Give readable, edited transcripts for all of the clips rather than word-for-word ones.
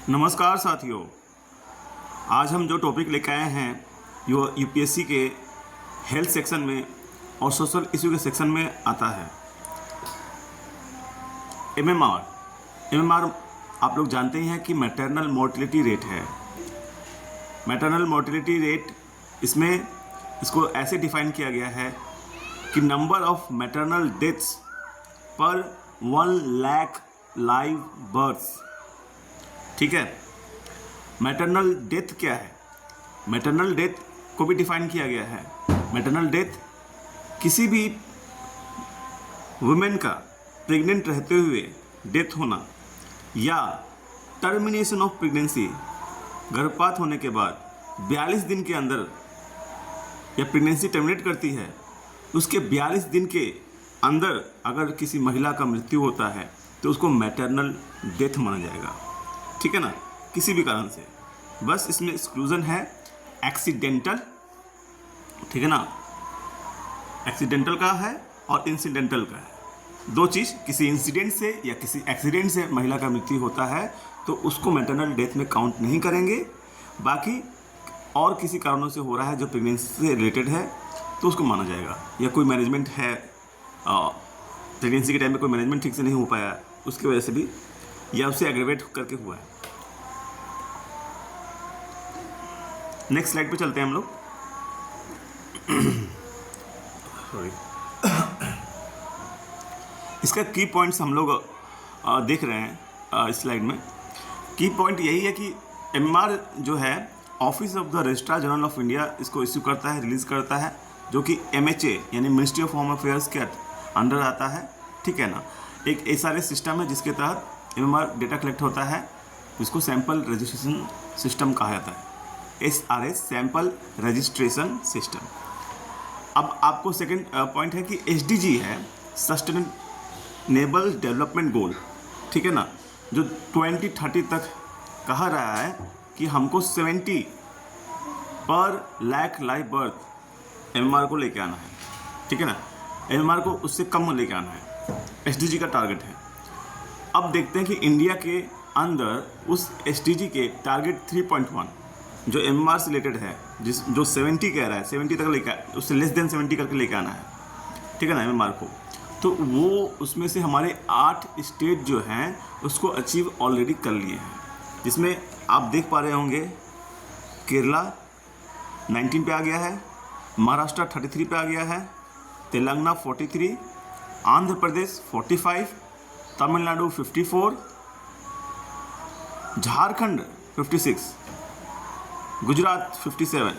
नमस्कार साथियों, आज हम जो टॉपिक लेकर आए हैं यो यूपीएससी के हेल्थ सेक्शन में और सोशल इशू के सेक्शन में आता है। एमएमआर आप लोग जानते हैं कि मैटरनल मोर्टेलिटी रेट है। मैटरनल मोर्टेलिटी रेट इसको ऐसे डिफाइन किया गया है कि नंबर ऑफ मैटरनल डेथ्स पर 1 लाख लाइव बर्थ्स। ठीक है, मैटरनल डेथ क्या है? मैटरनल डेथ को भी डिफाइन किया गया है। मैटरनल डेथ किसी भी वुमेन का प्रेग्नेंट रहते हुए डेथ होना या टर्मिनेशन ऑफ प्रेगनेंसी, गर्भपात होने के बाद 42 दिन के अंदर या प्रेगनेंसी टर्मिनेट करती है, उसके 42 दिन के अंदर अगर किसी महिला का मृत्यु होता है तो उसको मैटरनल डेथ माना जाएगा। ठीक है ना, किसी भी कारण से। बस इसमें एक्सक्लूजन है एक्सीडेंटल। ठीक है ना, एक्सीडेंटल का है और इंसिडेंटल का है। दो चीज़, किसी इंसिडेंट से या किसी एक्सीडेंट से महिला का मृत्यु होता है तो उसको मैटरनल डेथ में काउंट नहीं करेंगे। बाकी और किसी कारणों से हो रहा है जो प्रेगनेंसी से रिलेटेड है तो उसको माना जाएगा। या कोई मैनेजमेंट है, प्रेगनेंसी के टाइम में कोई मैनेजमेंट ठीक से नहीं हो पाया, उसकी वजह से भी, या उससे एग्रेवेट करके हुआ है। नेक्स्ट स्लाइड पे चलते हैं हम लोग। सॉरी, इसका की पॉइंट्स हम लोग देख रहे हैं इस स्लाइड में। की पॉइंट यही है कि एमआर जो है office of the registrar general of India इसको इश्यू करता है, रिलीज करता है, जो कि एमएचए यानी मिनिस्ट्री ऑफ होम अफेयर्स के अंडर आता है। ठीक है ना, एक एसआरएस सिस्टम है जिसके तहत एमआर डेटा कलेक्ट होता है, जिसको सैंपल रजिस्ट्रेशन सिस्टम कहा जाता है। SRS, sample registration system. अब आपको सेकंड पॉइंट है कि एसडीजी है, सस्टेनेबल डेवलपमेंट गोल। ठीक है ना, जो 2030 तक कहा रहा है कि हमको 70 पर लाख लाइव बर्थ एमआर को लेके आना है। ठीक है ना, एमआर को उससे कम लेके आना है, एसडीजी का टारगेट है। अब देखते हैं कि इंडिया के अंदर उस एसडीजी के टारगेट 3.1 जो एमआर से रिलेटेड है, जो 70 कह रहा है, 70 तक लेकर, उससे लेस देन 70 करके लेकर आना है। ठीक है ना, एमआर को, तो वो उसमें से हमारे 8 स्टेट जो हैं उसको अचीव ऑलरेडी कर लिए हैं, जिसमें आप देख पा रहे होंगे केरला 19 पे आ गया है, महाराष्ट्र 33 पे आ गया है, तेलंगाना 43, आंध्र प्रदेश 45, तमिलनाडु 54, झारखंड 56, गुजरात 57,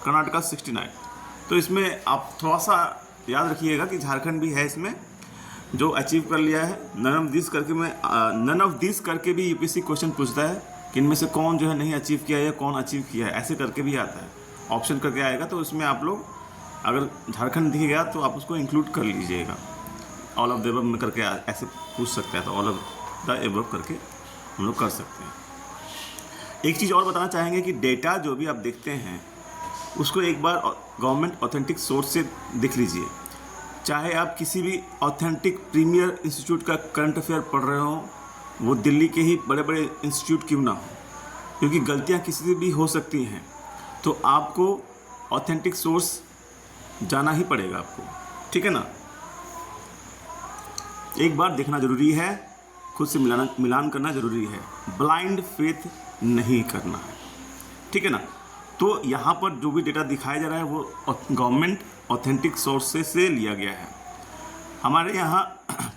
कर्नाटका 69। तो इसमें आप थोड़ा सा याद रखिएगा कि झारखंड भी है इसमें जो अचीव कर लिया है। नन ऑफ दिस करके भी यूपीएससी क्वेश्चन पूछता है कि इनमें से कौन जो है नहीं अचीव किया है या कौन अचीव किया है, ऐसे करके भी आता है, ऑप्शन करके आएगा। तो इसमें आप लोग अगर झारखंड दिख गया तो आप उसको इंक्लूड कर लीजिएगा। ऑल ऑफ द एबव में करके ऐसे पूछ सकता है, तो ऑल ऑफ द एबव करके हम लोग कर सकते हैं। एक चीज़ और बताना चाहेंगे कि डेटा जो भी आप देखते हैं उसको एक बार गवर्नमेंट ऑथेंटिक सोर्स से देख लीजिए। चाहे आप किसी भी ऑथेंटिक प्रीमियर इंस्टीट्यूट का करंट अफेयर पढ़ रहे हो, वो दिल्ली के ही बड़े बड़े इंस्टीट्यूट क्यों ना हो, क्योंकि गलतियाँ किसी से भी हो सकती हैं। तो आपको ऑथेंटिक सोर्स जाना ही पड़ेगा आपको। ठीक है ना, एक बार देखना ज़रूरी है, खुद से मिलान करना ज़रूरी है, ब्लाइंड फेथ नहीं करना है। ठीक है ना, तो यहाँ पर जो भी डेटा दिखाया जा रहा है वो गवर्नमेंट ऑथेंटिक सोर्सेस से लिया गया है। हमारे यहाँ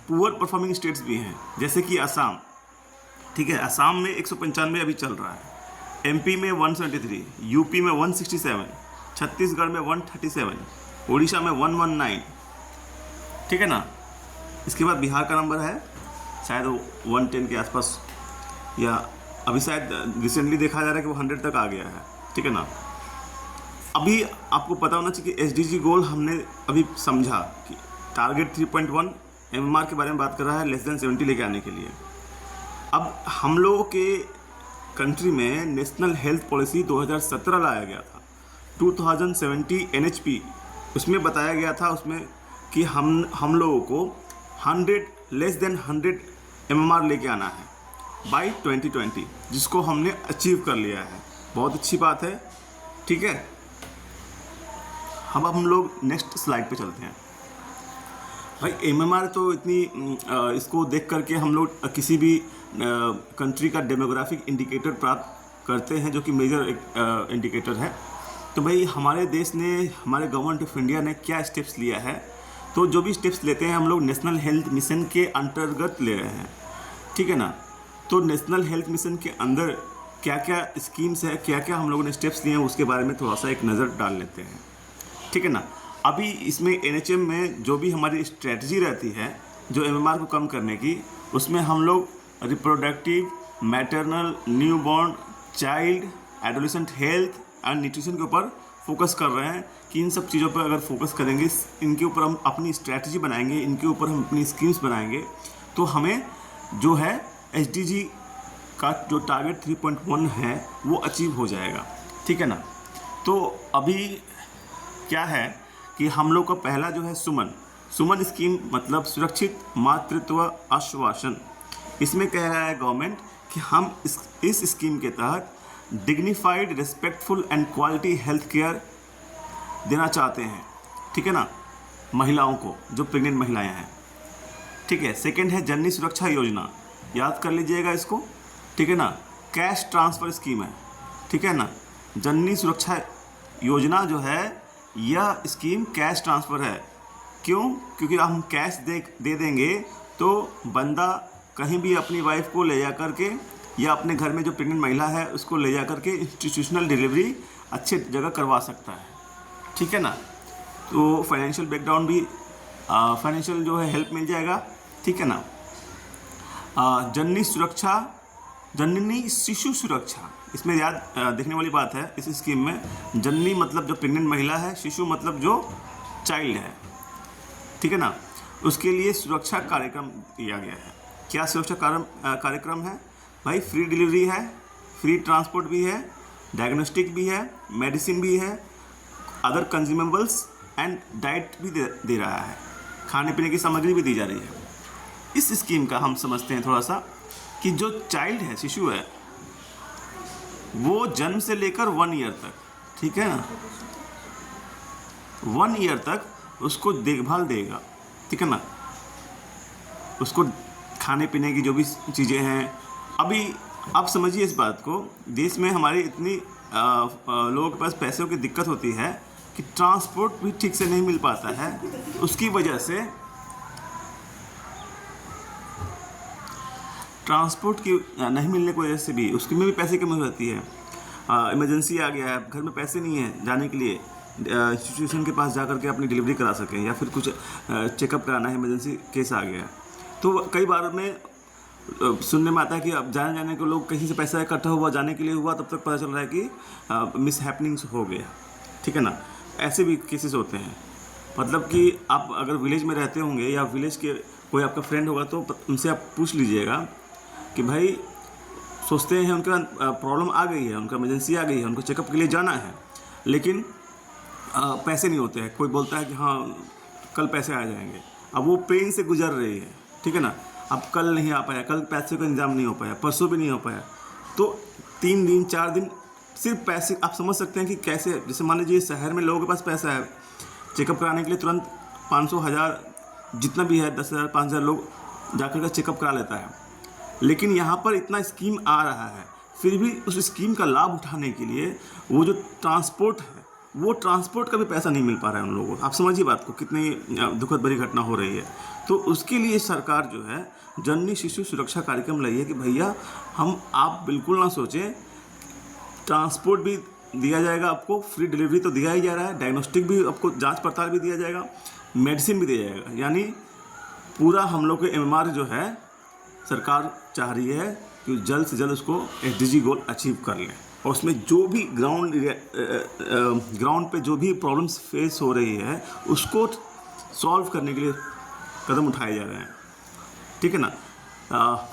पुअर परफॉर्मिंग स्टेट्स भी हैं, जैसे कि असम। ठीक है, असम में 195 अभी चल रहा है, एमपी में 173, यूपी में 167, छत्तीसगढ़ में 137, उड़ीसा में 119। ठीक है ना, इसके बाद बिहार का नंबर है शायद 110 के आसपास, या अभी शायद रिसेंटली देखा जा रहा है कि वो 100 तक आ गया है। ठीक है ना, अभी आपको पता होना चाहिए कि एसडीजी गोल हमने अभी समझा कि टारगेट 3.1 एमएमआर के बारे में बात कर रहा है, लेस देन 70 लेके आने के लिए। अब हम लोगों के कंट्री में नेशनल हेल्थ पॉलिसी 2017 लाया गया था, 2070 एनएचपी, उसमें बताया गया था उसमें कि हम लोगों को 100 लेस देन 100 एमएमआर लेके आना है। बाई 2020, जिसको हमने अचीव कर लिया है। बहुत अच्छी बात है, ठीक है। हम लोग नेक्स्ट स्लाइड पे चलते हैं। भाई एमएमआर तो इतनी इसको देख करके हम लोग किसी भी कंट्री का डेमोग्राफिक इंडिकेटर प्राप्त करते हैं, जो कि मेजर इंडिकेटर है। तो भाई हमारे देश ने, हमारे गवर्नमेंट ऑफ इंडिया ने क्या स्टेप्स लिया है, तो जो भी स्टेप्स लेते हैं हम लोग नेशनल हेल्थ मिशन के अंतर्गत ले रहे हैं, ठीक है ना। तो नेशनल हेल्थ मिशन के अंदर क्या क्या स्कीम्स है, क्या क्या हम लोगों ने स्टेप्स लिए हैं, उसके बारे में थोड़ा सा एक नज़र डाल लेते हैं, ठीक है ना। अभी इसमें एनएचएम में जो भी हमारी स्ट्रेटजी रहती है जो एमएमआर को कम करने की, उसमें हम लोग reproductive, maternal, newborn, child, adolescent health and nutrition के ऊपर फोकस कर रहे हैं कि इन सब चीज़ों पर अगर फोकस करेंगे, इनके ऊपर हम अपनी स्ट्रैटेजी बनाएंगे, इनके ऊपर हम अपनी स्कीम्स बनाएंगे, तो हमें जो है एसडीजी का जो टारगेट 3.1 है वो अचीव हो जाएगा, ठीक है ना। तो अभी क्या है कि हम लोग का पहला जो है सुमन स्कीम, मतलब सुरक्षित मातृत्व आश्वासन। इसमें कह रहा है गवर्नमेंट कि हम इस स्कीम के तहत dignified, respectful and quality health care देना चाहते हैं, ठीक है ना, महिलाओं को, जो प्रेग्नेंट महिलाएं हैं, ठीक है। सेकंड है जननी सुरक्षा योजना, याद कर लीजिएगा इसको, ठीक है ना। कैश ट्रांसफ़र स्कीम है, ठीक है ना। जननी सुरक्षा योजना जो है, यह स्कीम कैश ट्रांसफ़र है। क्यों? क्योंकि हम कैश दे देंगे तो बंदा कहीं भी अपनी वाइफ को ले जा करके, या अपने घर में जो प्रेग्नेंट महिला है उसको ले जा करके इंस्टीट्यूशनल डिलीवरी अच्छे जगह करवा सकता है, ठीक है ना। तो फाइनेंशियल बैकग्राउंड भी, फाइनेंशियल जो है हेल्प मिल जाएगा, ठीक है ना। जननी शिशु सुरक्षा, इसमें याद देखने वाली बात है इस स्कीम में, जननी मतलब जो प्रेग्नेंट महिला है, शिशु मतलब जो चाइल्ड है, ठीक है ना। उसके लिए सुरक्षा कार्यक्रम दिया गया है। क्या सुरक्षा कार्यक्रम है भाई? फ्री डिलीवरी है, फ्री ट्रांसपोर्ट भी है, डायग्नोस्टिक भी है, मेडिसिन भी है, अदर कंज्यूमेबल्स एंड डाइट भी दे रहा है, खाने पीने की सामग्री भी दी जा रही है। इस स्कीम का हम समझते हैं थोड़ा सा कि जो चाइल्ड है, शिशु है, वो जन्म से लेकर 1 ईयर तक, ठीक है ना, 1 ईयर तक उसको देखभाल देगा, ठीक है ना। उसको खाने पीने की जो भी चीज़ें हैं, अभी आप समझिए इस बात को, देश में हमारी इतनी लोगों के पास पैसों की दिक्कत होती है कि ट्रांसपोर्ट भी ठीक से नहीं मिल पाता है। उसकी वजह से ट्रांसपोर्ट की नहीं मिलने की वजह से भी उसकी में भी पैसे की कमी हो जाती है। इमरजेंसी आ गया है, घर में पैसे नहीं है जाने के लिए, इंस्टीट्यूशन के पास जा करके अपनी डिलीवरी करा सकें, या फिर कुछ चेकअप कराना है, इमरजेंसी केस आ गया। तो कई बार में सुनने में आता है कि अब जाने को लोग कहीं से पैसा इकट्ठा हुआ, जाने के लिए हुआ, तब तक पता चल रहा है कि मिस हैपनिंग्स हो गया, ठीक है ना। ऐसे भी केसेस होते हैं। मतलब कि आप अगर विलेज में रहते होंगे या विलेज के कोई आपका फ्रेंड होगा तो उनसे आप पूछ लीजिएगा कि भाई सोचते हैं उनका प्रॉब्लम आ गई है, उनका इमरजेंसी आ गई है, उनको चेकअप के लिए जाना है, लेकिन पैसे नहीं होते हैं। कोई बोलता है कि हाँ कल पैसे आ जाएंगे, अब वो पेन से गुजर रही है, ठीक है ना। अब कल नहीं आ पाया, कल पैसे का इंतजाम नहीं हो पाया, परसों भी नहीं हो पाया, तो 3 दिन 4 दिन सिर्फ पैसे, आप समझ सकते हैं कि कैसे। जैसे मान लीजिए शहर में लोगों के पास पैसा है, चेकअप कराने के लिए तुरंत 500 1000 जितना भी है, 10,000 5,000 लोग जाकर के चेकअप करा लेता है। लेकिन यहाँ पर इतना स्कीम आ रहा है, फिर भी उस स्कीम का लाभ उठाने के लिए वो जो ट्रांसपोर्ट है, वो ट्रांसपोर्ट का भी पैसा नहीं मिल पा रहा है उन लोगों को। आप समझिए बात को, कितनी दुखद भरी घटना हो रही है। तो उसके लिए सरकार जो है जननी शिशु सुरक्षा कार्यक्रम लाई है कि भैया आप बिल्कुल ना सोचें, ट्रांसपोर्ट भी दिया जाएगा आपको, फ्री डिलीवरी तो दिया ही जा रहा है, डायग्नोस्टिक भी आपको, जांच पड़ताल भी दिया जाएगा, मेडिसिन भी दिया जाएगा। यानी पूरा हम लोग के एमएमआर जो है सरकार चाह रही है कि जल्द से जल्द उसको एसडीजी गोल अचीव कर लें, और उसमें जो भी ग्राउंड पे जो भी प्रॉब्लम्स फेस हो रही है उसको सॉल्व करने के लिए कदम उठाए जा रहे हैं, ठीक है ना।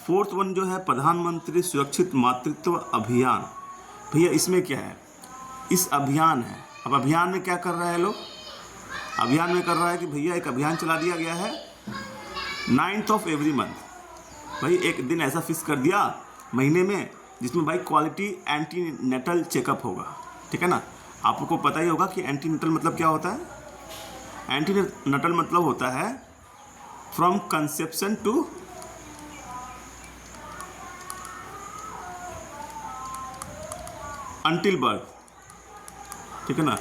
4th वन जो है प्रधानमंत्री सुरक्षित मातृत्व अभियान। भैया इसमें क्या है, इस अभियान है, अब अभियान में क्या कर रहा है लोग, अभियान में कर रहा है कि भैया एक अभियान चला दिया गया है 9th ऑफ एवरी मंथ। भाई एक दिन ऐसा फिक्स कर दिया महीने में, जिसमें भाई क्वालिटी एंटीनेटल चेकअप होगा, ठीक है ना। आपको पता ही होगा कि एंटीनेटल मतलब क्या होता है। एंटीनेटल मतलब होता है from conception to until birth, ठीक है ना।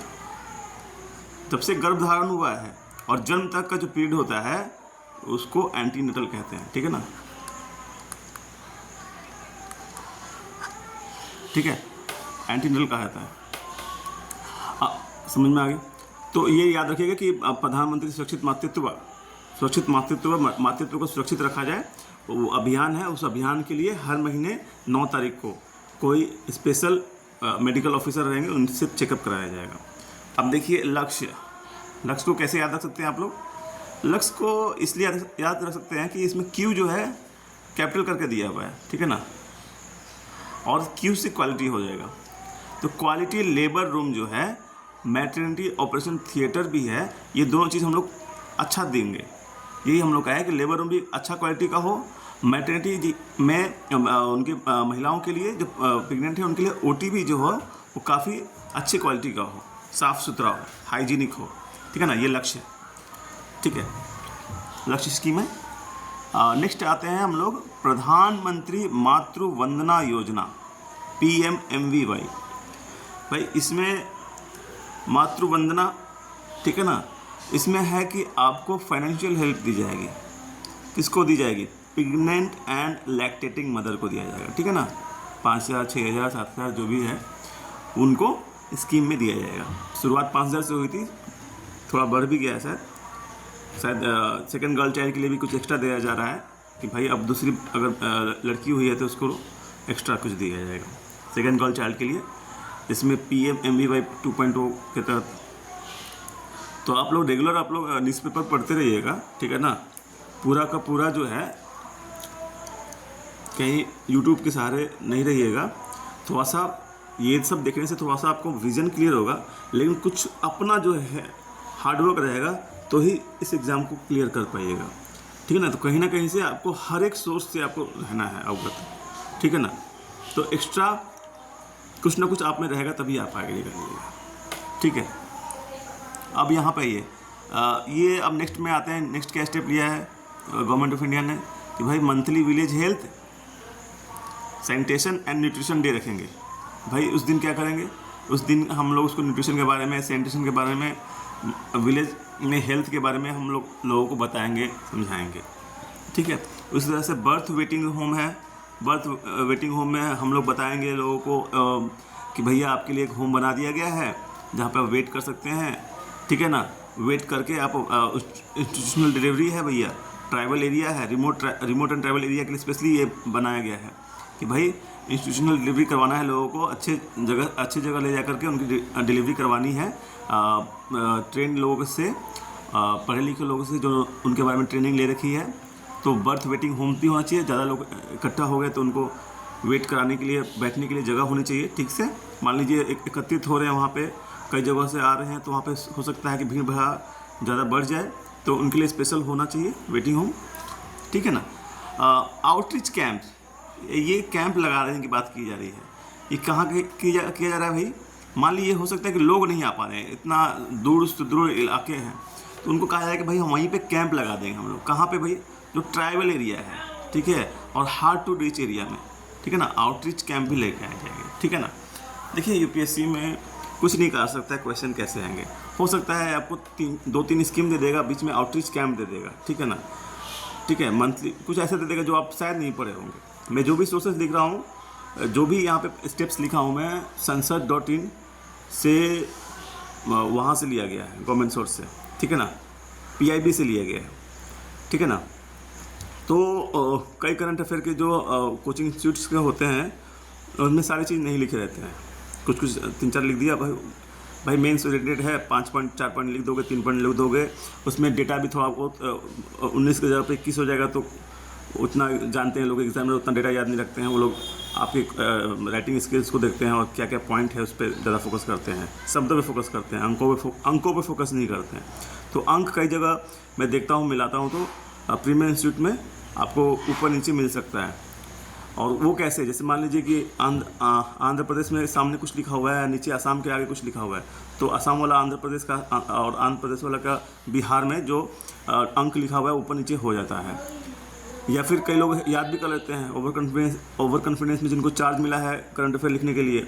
जब से गर्भधारण हुआ है और जन्म तक का जो पीरियड होता है उसको एंटीनेटल कहते हैं, ठीक है ना। ठीक है, एंटीनेटल कहा जाता है। समझ में आ गई। तो ये याद रखिएगा कि प्रधानमंत्री सुरक्षित मातृत्व को सुरक्षित रखा जाए, वो अभियान है। उस अभियान के लिए हर महीने 9 तारीख को कोई स्पेशल मेडिकल ऑफिसर रहेंगे, उनसे चेकअप कराया जाएगा। अब देखिए लक्ष्य को कैसे याद रख सकते हैं आप लोग। लक्ष्य को इसलिए याद रख सकते हैं कि इसमें क्यू जो है कैपिटल करके दिया हुआ है, ठीक है ना, और क्यू से क्वालिटी हो जाएगा। तो क्वालिटी लेबर रूम जो है, मैटरनिटी ऑपरेशन थिएटर भी है, ये दोनों चीज़ हम लोग अच्छा देंगे। यही हम लोग कहा है कि लेबर रूम भी अच्छा क्वालिटी का हो, मैटरनिटी में उनके महिलाओं के लिए जो प्रेग्नेंट है उनके लिए ओटी भी जो हो वो काफ़ी अच्छी क्वालिटी का हो, साफ़ सुथरा हो, हाइजीनिक हो, ठीक है ना। ये लक्ष्य, ठीक है, लक्ष्य स्कीम है। नेक्स्ट आते हैं हम लोग प्रधानमंत्री मातृ वंदना योजना, PMMVY। भाई इसमें मातृ वंदना, ठीक है ना, इसमें है कि आपको फाइनेंशियल हेल्प दी जाएगी। किसको दी जाएगी? प्रेग्नेंट एंड लैक्टेटिंग मदर को दिया जाएगा, ठीक है ना। 5,000, 6,000, 7,000 जो भी है उनको स्कीम में दिया जाएगा। शुरुआत 5,000 से हुई थी, थोड़ा बढ़ भी गया है शायद सेकंड गर्ल चाइल्ड के लिए भी कुछ एक्स्ट्रा दिया जा रहा है कि भाई अब दूसरी अगर लड़की हुई है तो उसको एक्स्ट्रा कुछ दिया जाएगा सेकंड गर्ल चाइल्ड के लिए, इसमें PMMVY 2.0 के तहत। तो आप लोग रेगुलर आप लोग न्यूज़पेपर पढ़ते रहिएगा, ठीक है ना। पूरा का पूरा जो है कहीं यूट्यूब के सहारे नहीं रहिएगा। थोड़ा सा ये सब देखने से थोड़ा सा आपको विज़न क्लियर होगा, लेकिन कुछ अपना जो है हार्डवर्क रहेगा तो ही इस एग्ज़ाम को क्लियर कर पाइएगा, ठीक है ना। तो कहीं ना कहीं से आपको हर एक सोर्स से आपको रहना है अवगत, ठीक है ना। तो एक्स्ट्रा कुछ ना कुछ आप में रहेगा तभी आप आगे निकलिएगा, ठीक है। अब यहाँ पे ये अब नेक्स्ट में आते हैं। नेक्स्ट क्या स्टेप लिया है गवर्नमेंट ऑफ इंडिया ने कि भाई monthly village health sanitation and nutrition day रखेंगे। भाई उस दिन क्या करेंगे? उस दिन हम लोग उसको न्यूट्रिशन के बारे में, सैनिटेशन के बारे में, विलेज में हेल्थ के बारे में हम लोगों को बताएंगे, समझाएंगे, ठीक है। उसी तरह से बर्थ वेटिंग होम है, बर्थ वेटिंग होम में हम लोग बताएंगे लोगों को कि भैया आपके लिए एक होम बना दिया गया है जहाँ पे आप वेट कर सकते हैं, ठीक है ना। वेट करके आप इंस्टीट्यूशनल डिलीवरी है भैया, ट्राइबल एरिया है, रिमोट एंड ट्राइबल एरिया के लिए स्पेशली ये बनाया गया है कि भाई इंस्टीट्यूशनल डिलीवरी करवाना है लोगों को, अच्छी जगह ले जा करके उनकी डिलीवरी करवानी है ट्रेन लोगों से, पढ़े लिखे लोगों से जो उनके बारे में ट्रेनिंग ले रखी है। तो बर्थ वेटिंग होम भी होना चाहिए, ज़्यादा लोग इकट्ठा हो गए तो उनको वेट कराने के लिए, बैठने के लिए जगह होनी चाहिए, ठीक से। मान लीजिए एकत्रित हो रहे हैं वहाँ पे, कई जगह से आ रहे हैं, तो वहाँ पे हो सकता है कि भीड़ भाड़ ज़्यादा बढ़ जाए, तो उनके लिए स्पेशल होना चाहिए वेटिंग होम, ठीक है ना। आउटरीच कैंप, ये कैंप लगाने की बात की जा रही है। ये कहाँ किया जा रहा है भाई? मान लीजिए हो सकता है कि लोग नहीं आ पा रहे हैं, इतना दूर से दूर इलाके हैं, तो उनको कहा जाए कि भाई हम वहीं पे कैंप लगा देंगे हम लोग। कहाँ पे भाई? जो ट्राइबल एरिया है, ठीक है, और हार्ड टू रीच एरिया में, ठीक है ना। आउटरीच कैंप भी लेके आए जाएंगे, ठीक है ना। देखिए UPSC में कुछ नहीं कहा सकता है क्वेश्चन कैसे आएंगे। हो सकता है आपको 2-3 स्कीम दे देगा, बीच में आउटरीच कैंप दे देगा, ठीक है ना, ठीक है। मंथली कुछ ऐसा दे देगा जो आप शायद नहीं पढ़े होंगे। मैं जो भी सोर्सेज लिख रहा हूँ, जो भी यहाँ पे स्टेप्स लिखा हूँ मैं संसद.in से वहाँ से लिया गया है, गवर्नमेंट सोर्स से, ठीक है ना, PIB से लिया गया है, ठीक है ना। तो कई करंट अफेयर के जो कोचिंग इंस्टीट्यूट्स के होते हैं उनमें सारी चीज़ नहीं लिखे रहते हैं, कुछ 3-4 लिख दिया भाई मेंस रिलेटेड है, 5 पॉइंट 4 पॉइंट लिख दोगे, 3 पॉइंट लिख दोगे, उसमें डेटा भी थोड़ा बहुत 19 की जगह पे 21 हो जाएगा, तो उतना जानते हैं लोग एग्जाम में, उतना डेटा याद नहीं रखते हैं वो लोग। आपकी राइटिंग स्किल्स को देखते हैं और क्या क्या पॉइंट है उस पर ज़्यादा फोकस करते हैं, शब्दों पे फोकस करते हैं, अंकों पे फोकस नहीं करते हैं। तो अंक कई जगह मैं देखता हूँ, मिलाता हूँ, तो प्रीमियर इंस्टीट्यूट में आपको ऊपर नीचे मिल सकता है। और वो कैसे, जैसे मान लीजिए कि आंध्र प्रदेश में सामने कुछ लिखा हुआ है, नीचे असम के आगे कुछ लिखा हुआ है, तो असम वाला आंध्र प्रदेश का और आंध्र प्रदेश वाला का बिहार में जो अंक लिखा हुआ है ऊपर नीचे हो जाता है। या फिर कई लोग याद भी कर लेते हैं, ओवर कॉन्फिडेंस में जिनको चार्ज मिला है करंट अफेयर लिखने के लिए,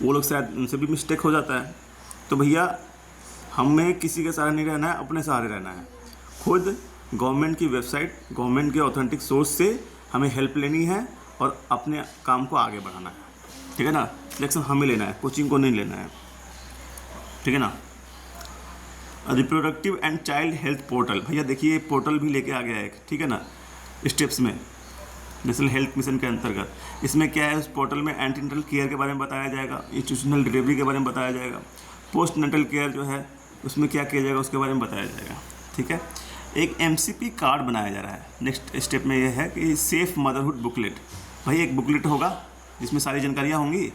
वो लोग शायद उनसे भी मिस्टेक हो जाता है। तो भैया हमें किसी के सहारे नहीं रहना है, अपने सहारे रहना है। खुद गवर्नमेंट की वेबसाइट, गवर्नमेंट के ऑथेंटिक सोर्स से हमें हेल्प लेनी है और अपने काम को आगे बढ़ाना है, ठीक है ना। सिलेक्शन हमें लेना है, कोचिंग को नहीं लेना है, ठीक है ना। Reproductive and child health portal, भैया देखिए पोर्टल भी लेके आ गया है, ठीक है ना, स्टेप्स में नेशनल हेल्थ मिशन के अंतर्गत। इसमें क्या है, उस पोर्टल में एंटीनेटल केयर के बारे में बताया जाएगा, इंस्टीट्यूशनल डिलीवरी के बारे में बताया जाएगा, पोस्ट नेटल केयर जो है उसमें क्या किया जाएगा उसके बारे में बताया जाएगा, ठीक है। एक MCP कार्ड बनाया जा रहा है। नेक्स्ट स्टेप में यह है कि सेफ मदरहुड बुकलेट, भाई एक बुकलेट होगा जिसमें सारी जानकारियाँ होंगी,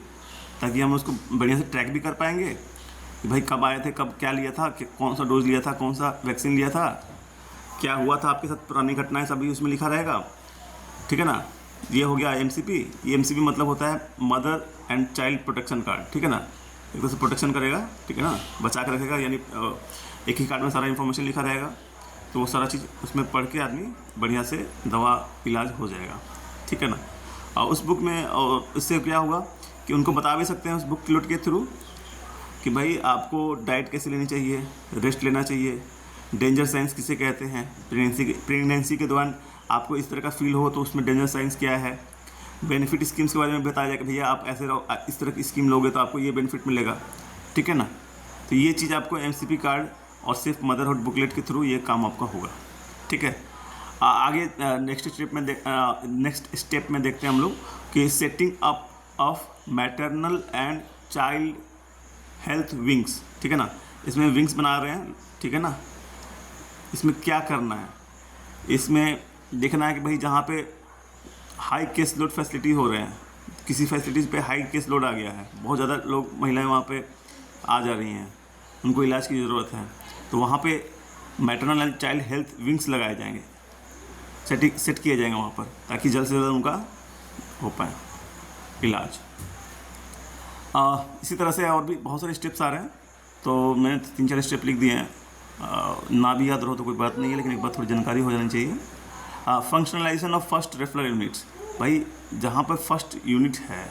ताकि हम उसको बढ़िया से ट्रैक भी कर पाएंगे कि भाई कब आए थे, कब क्या लिया था, कौन सा डोज लिया था, कौन सा वैक्सीन लिया था, क्या हुआ था आपके साथ, पुरानी घटनाएं सभी उसमें लिखा रहेगा, ठीक है ना। ये हो गया MCP। ये MCP मतलब होता है mother and child protection card, ठीक है ना। एक तरह से प्रोटेक्शन करेगा, ठीक है ना, बचा कर रखेगा, यानी एक ही कार्ड में सारा इन्फॉर्मेशन लिखा रहेगा, तो वो सारा चीज़ उसमें पढ़ के आदमी बढ़िया से दवा इलाज हो जाएगा, ठीक है ना। और उस बुक में, और इससे क्या होगा कि उनको बता भी सकते हैं उस बुक क्लोट के थ्रू कि भाई आपको डाइट कैसे लेनी चाहिए, रेस्ट लेना चाहिए, डेंजर साइंस किसे कहते हैं, प्रेगनेंसी के दौरान आपको इस तरह का फील हो तो उसमें डेंजर साइंस क्या है, बेनिफिट स्कीम्स के बारे में बताया जाएगा, भैया आप ऐसे रहो, इस तरह की स्कीम लोगे तो आपको ये बेनिफिट मिलेगा, ठीक है ना। तो ये चीज़ आपको MCP कार्ड और सिर्फ मदरहुड बुकलेट के थ्रू ये काम आपका होगा, ठीक है। आगे नेक्स्ट स्टेप में देखते हैं हम लोग कि setting up of maternal and child health wings, ठीक है ना। इसमें विंग्स बना रहे हैं, ठीक है ना। इसमें क्या करना है, इसमें देखना है कि भाई जहाँ पे हाई केस लोड फैसिलिटी हो रहे हैं, किसी फैसिलिटीज़ पे हाई केस लोड आ गया है, बहुत ज़्यादा लोग महिलाएं वहाँ पे आ जा रही हैं, उनको इलाज की ज़रूरत है, तो वहाँ पे maternal and child health wings लगाए जाएंगे, सेट किए जाएंगे वहाँ पर, ताकि जल्द से जल्द उनका हो पाए इलाज। इसी तरह से और भी बहुत सारे स्टेप्स आ रहे हैं, तो मैंने 3-4 स्टेप लिख दिए हैं, ना भी याद रहो तो कोई बात नहीं है, लेकिन एक बार थोड़ी जानकारी हो जानी चाहिए। फंक्शनलाइजेशन ऑफ फर्स्ट रेफरल यूनिट्स, भाई जहाँ पर फर्स्ट यूनिट है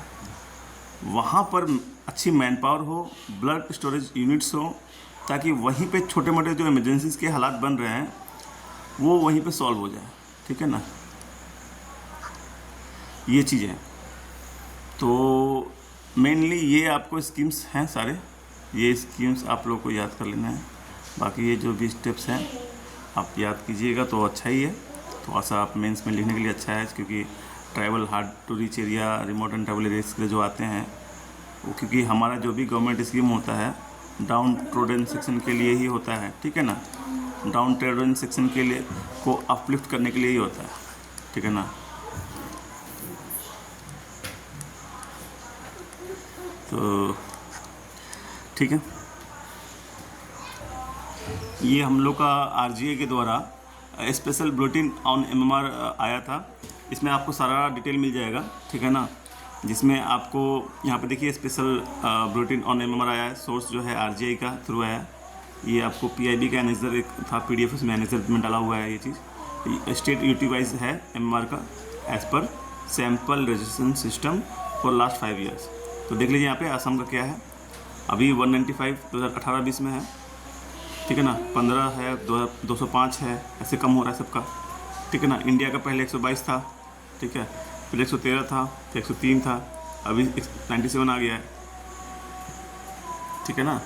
वहाँ पर अच्छी मैन पावर हो, ब्लड स्टोरेज यूनिट्स हो, ताकि वहीं पे छोटे मोटे जो इमरजेंसीज के हालात बन रहे हैं वो वहीं पे सॉल्व हो जाए, ठीक है ना। ये चीज़ें तो मेनली ये आपको स्कीम्स हैं सारे, ये स्कीम्स आप लोग को याद कर लेना है। बाकी ये जो भी स्टेप्स हैं आप याद कीजिएगा तो अच्छा ही है, थोड़ा सा आप मेंस में लिखने के लिए अच्छा है, क्योंकि tribal hard to reach area, remote and tribal areas के जो आते हैं वो, क्योंकि हमारा जो भी गवर्नमेंट स्कीम होता है डाउन ट्रोडन सेक्शन के लिए ही होता है, ठीक है ना। डाउन ट्रोडन सेक्शन के लिए को अपलिफ्ट करने के लिए ही होता है, ठीक है ना। तो ठीक है, ये हम लोग का RGA के द्वारा स्पेशल बुलेटिन ऑन MMR आया था, इसमें आपको सारा डिटेल मिल जाएगा, ठीक है ना। जिसमें आपको यहाँ पे देखिए स्पेशल बुलेटिन ऑन MMR आया है, सोर्स जो है RGA का थ्रू आया है, ये आपको PIB का एनेक्सर एक था, PDF उसमें एनेक्सर में डाला हुआ है। ये चीज़ स्टेट यूटी वाइज है MMR का, एज पर sample registration system for last 5 years. तो देख लीजिए यहाँ पे असम का क्या है, अभी 195 2018-20 में है, ठीक है ना, 15 है, 205 है, ऐसे कम हो रहा है सबका, ठीक है ना। इंडिया का पहले 122 था, ठीक है, फिर 113 था, फिर 103 था, अभी 97 आ गया है, ठीक है ना।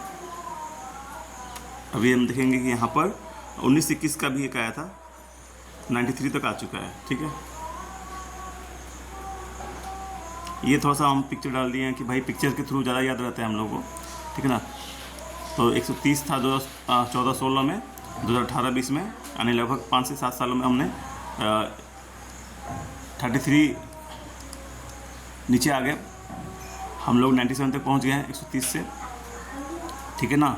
अभी हम देखेंगे कि यहाँ पर 19-21 का भी एक आया था, 93 तक आ चुका है, ठीक है। ये थोड़ा सा हम पिक्चर डाल दिए हैं कि भाई पिक्चर के थ्रू ज़्यादा याद रहता है हम लोगों को, ठीक है ना। तो 130 था 2014-16 में, 2018-20 में, यानी लगभग 5 से 7 सालों में हमने 33 नीचे आ गए, हम लोग 97 तक पहुंच गए हैं 130 से, ठीक है ना।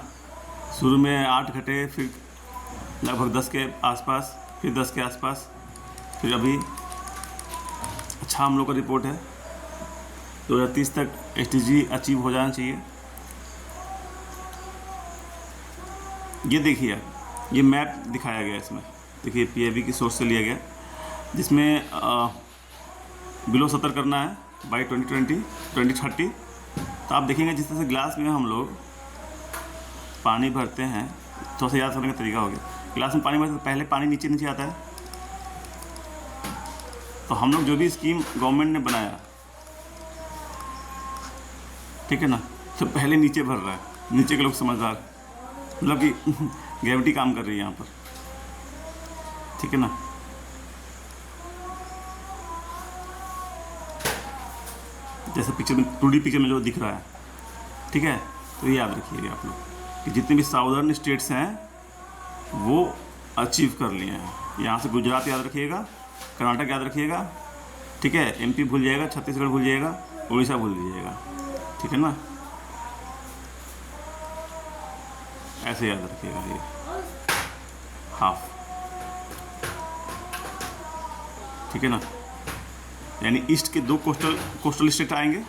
शुरू में 8 घटे, फिर लगभग 10 के आसपास, फिर 10 के आसपास, फिर अभी अच्छा हम लोग का रिपोर्ट है। 2030 तक SDG अचीव हो जाना चाहिए। ये देखिए, ये मैप दिखाया गया इसमें, देखिए PIB की सोर्स से लिया गया, जिसमें बिलो 70 करना है बाई 2030। तो आप देखेंगे जिस तरह से ग्लास में हम लोग पानी भरते हैं, थोड़ा सा याद करने का तरीका हो गया। ग्लास में पानी भरते तो पहले पानी नीचे नीचे आता है, तो हम लोग जो भी स्कीम गवर्नमेंट ने बनाया, ठीक है ना, तो पहले नीचे भर रहा है, नीचे के लोग समझदार, मतलब कि ग्रेविटी काम कर रही है यहाँ पर, ठीक है ना। जैसे पिक्चर में 2D पिक्चर में जो दिख रहा है, ठीक है। तो ये याद रखिएगा आप लोग कि जितने भी साउदर्न स्टेट्स हैं वो अचीव कर लिए हैं। यहाँ से गुजरात याद रखिएगा, कर्नाटक याद रखिएगा, ठीक है, MP भूल जाएगा, छत्तीसगढ़ भूल जाएगा, उड़ीसा भूल जाइएगा, ठीक है ना। ऐसे याद रखिएगा, ये हाफ, ठीक है ना। यानी ईस्ट के 2 कोस्टल स्टेट आएंगे,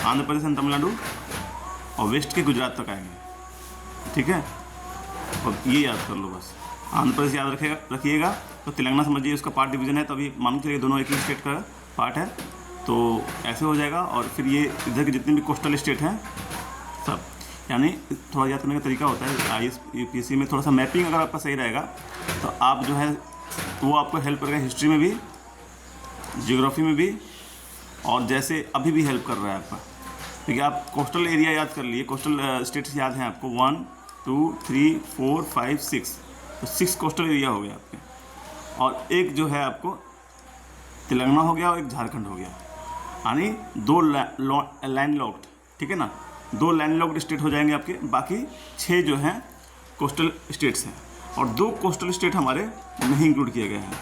आंध्र प्रदेश एंड तमिलनाडु, और वेस्ट के गुजरात तक आएंगे, ठीक है। और ये याद कर लो बस, आंध्र प्रदेश याद रखिएगा। तो तेलंगाना समझिए उसका पार्ट डिवीज़न है, तो अभी मान के चलिए दोनों एक ही स्टेट का पार्ट है, तो ऐसे हो जाएगा। और फिर ये इधर के जितने भी कोस्टल स्टेट हैं सब, यानी थोड़ा याद करने का तरीका होता है। IAS UPSC में थोड़ा सा मैपिंग अगर आपका सही रहेगा तो आप जो है वो आपको हेल्प करेगा, हिस्ट्री में भी, ज्योग्राफी में भी, और जैसे अभी भी हेल्प कर रहा है आपका। देखिए आप कोस्टल एरिया याद कर लिए, कोस्टल स्टेट्स याद हैं आपको, 1 2 3 4 5 6, तो 6 कोस्टल एरिया हो गया आपके। और एक जो है आपको तेलंगाना हो गया और एक झारखंड हो गया, यानी 2 लैंडलॉक्ड, ठीक है ना, 2 लैंडलॉक्ड स्टेट हो जाएंगे आपके। बाकी 6 जो हैं कोस्टल स्टेट्स हैं, और 2 कोस्टल स्टेट हमारे नहीं इंक्लूड किए गए हैं,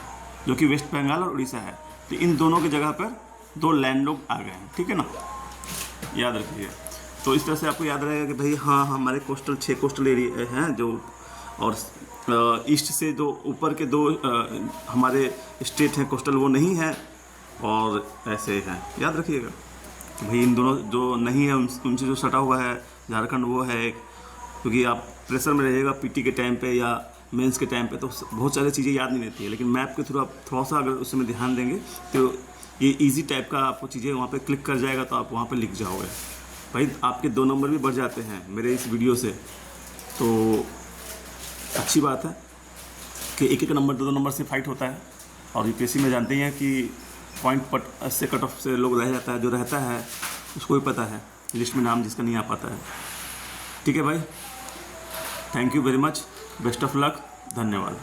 जो कि वेस्ट बंगाल और उड़ीसा है। तो इन दोनों की जगह पर 2 लैंडलॉक्ड आ गए हैं, ठीक है ना, याद रखिएगा। तो इस तरह से आपको याद रहेगा कि भाई हाँ, हमारे 6 कोस्टल एरिया हैं जो, और ईस्ट से जो ऊपर के 2 हमारे स्टेट हैं कोस्टल, वो नहीं है, और ऐसे हैं, याद रखिएगा। तो भाई इन दोनों जो नहीं है उनसे जो सटा हुआ है झारखंड, वो है एक, क्योंकि आप प्रेशर में रहिएगा PT के टाइम पे या मेंस के टाइम पे, तो बहुत सारी चीज़ें याद नहीं रहती है। लेकिन मैप के थ्रू आप थोड़ा सा अगर उसमें ध्यान देंगे तो ये इजी टाइप का आपको चीज़ें वहाँ पे क्लिक कर जाएगा, तो आप वहाँ पे लिख जाओगे। भाई आपके 2 नंबर भी बढ़ जाते हैं मेरे इस वीडियो से, तो अच्छी बात है कि एक नंबर 2 नंबर से फाइट होता है। और UPSC में जानते ही हैं कि पॉइंट से कट ऑफ से लोग रह जाता है, जो रहता है उसको भी पता है, लिस्ट में नाम जिसका नहीं आ पाता है, ठीक है भाई। Thank you very much, best of luck, धन्यवाद।